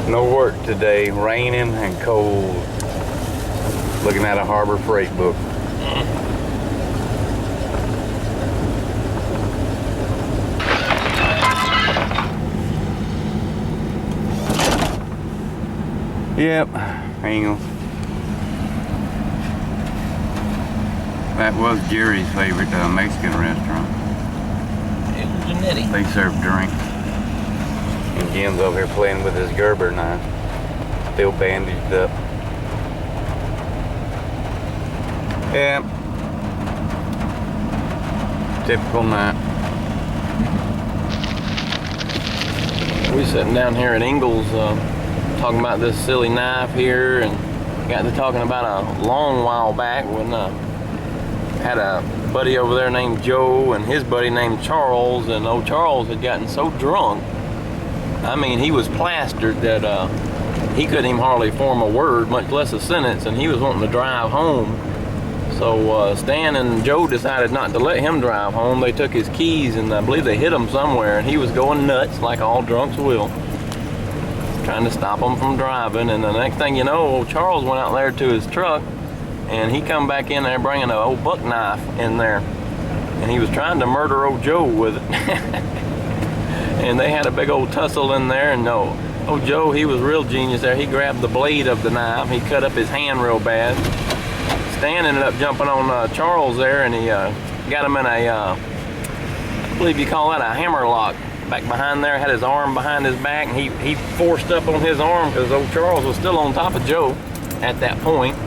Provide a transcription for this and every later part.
No work today, raining and cold. Looking at a Harbor Freight book. Yep, hang on. That was Jerry's favorite Mexican restaurant. They serve drinks. And Jim's over here playing with his Gerber knife. Still bandaged up. Yeah. Typical night. We sitting down here at Ingles talking about this silly knife here, and got to talking about a long while back when had a buddy over there named Joe and his buddy named Charles, and old Charles had gotten so drunk, I mean, he was plastered that he couldn't even hardly form a word, much less a sentence, and he was wanting to drive home. So Stan and Joe decided not to let him drive home. They took his keys, and I believe they hit him somewhere, and he was going nuts like all drunks will, trying to stop him from driving. And the next thing you know, old Charles went out there to his truck, and he come back in there bringing an old buck knife in there, and he was trying to murder old Joe with it. And they had a big old tussle in there, and old Joe, he was real genius there. He grabbed the blade of the knife, he cut up his hand real bad. Stan ended up jumping on Charles there, and he got him in a, I believe you call that a hammer lock. Back behind there, had his arm behind his back, and he forced up on his arm because old Charles was still on top of Joe at that point.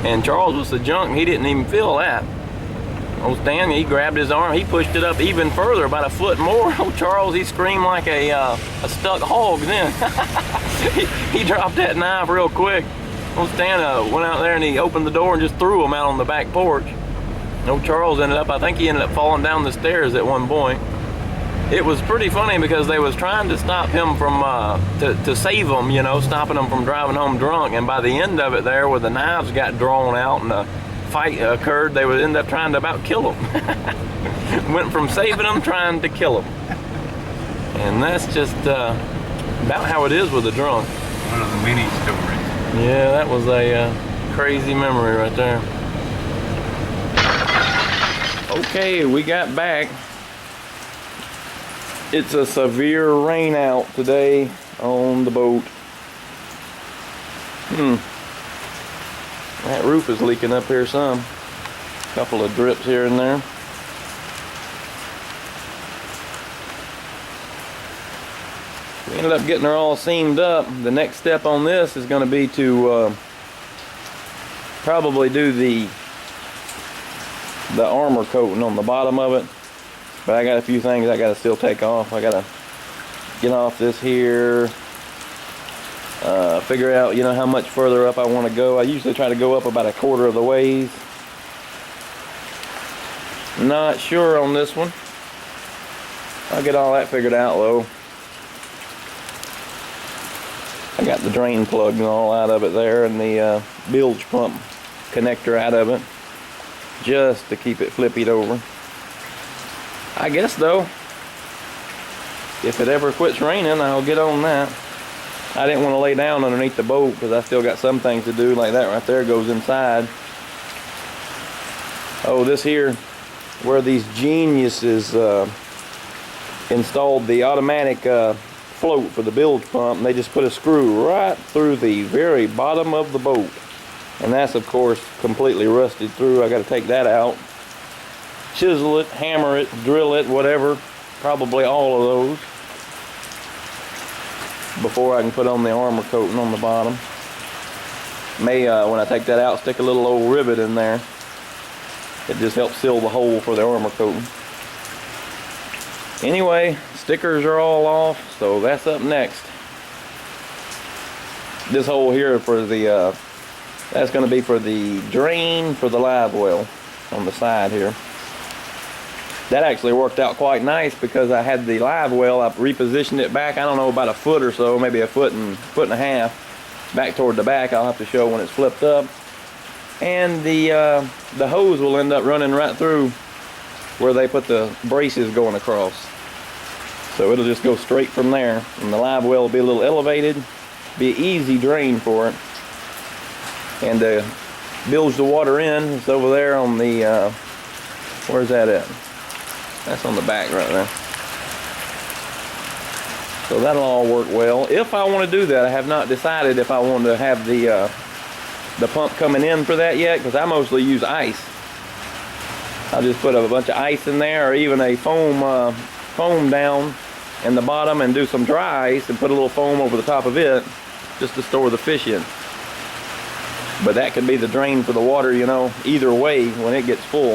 And Charles was so junk, he didn't even feel that. Old Stan, he grabbed his arm, he pushed it up even further, about a foot more. Old Charles, he screamed like a stuck hog then. he dropped that knife real quick. Old Stan went out there and he opened the door and just threw him out on the back porch. And old Charles I think he ended up falling down the stairs at one point. It was pretty funny because they was trying to stop him from, to save him, you know, stopping him from driving home drunk. And by the end of it there, where the knives got drawn out and the fight occurred, they would end up trying to about kill him. Went from saving him, trying to kill him. And that's just about how it is with a drunk. One of the many stories. Yeah, that was a crazy memory right there. Okay, we got back. It's a severe rain out today on the boat. That roof is leaking up here some. Couple of drips here and there. We ended up getting her all seamed up. The next step on this is going to be to probably do the armor coating on the bottom of it. But I got a few things I got to still take off. I got to get off this here. Figure out, you know, how much further up I want to go. I usually try to go up about a quarter of the ways. Not sure on this one. I'll get all that figured out though. I got the drain plug and all out of it there, and the bilge pump connector out of it, just to keep it flippied over. I guess though, if it ever quits raining, I'll get on that. I didn't want to lay down underneath the boat because I still got some things to do. Like that right there goes inside. Oh, this here, where these geniuses installed the automatic float for the bilge pump, and they just put a screw right through the very bottom of the boat, and that's of course completely rusted through. I got to take that out, chisel it, hammer it, drill it, whatever, probably all of those, before I can put on the armor coating on the bottom. May when I take that out, stick a little old rivet in there. It just helps seal the hole for the armor coating. Anyway, stickers are all off, so that's up next. This hole here for the that's going to be for the drain for the live well on the side here. That actually worked out quite nice because I had the live well, I repositioned it back, I don't know, about a foot or so, maybe a foot and a half back toward the back. I'll have to show when it's flipped up. And the hose will end up running right through where they put the braces going across. So it'll just go straight from there, and the live well will be a little elevated, Be an easy drain for it. And bilge the water in. It's over there on the, where's that at? That's on the back right there. So that'll all work well. If I want to do that, I have not decided if I want to have the pump coming in for that yet, because I mostly use ice. I'll just put a bunch of ice in there, or even a foam down in the bottom, and do some dry ice and put a little foam over the top of it just to store the fish in. But that could be the drain for the water, you know, either way when it gets full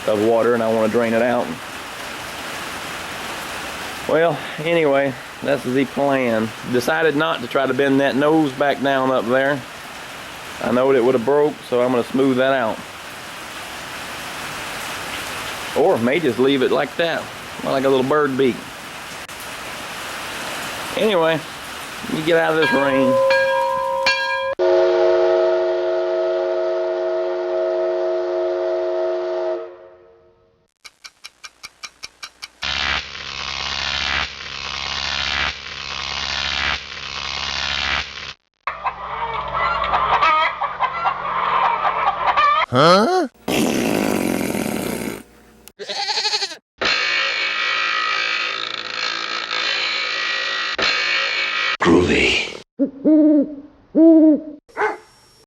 of water and I want to drain it out. Well, anyway, that's the plan. Decided not to try to bend that nose back down up there. I know it would have broke, so I'm going to smooth that out. Or may just leave it like that, like a little bird beak. Anyway, you get out of this rain. Huh?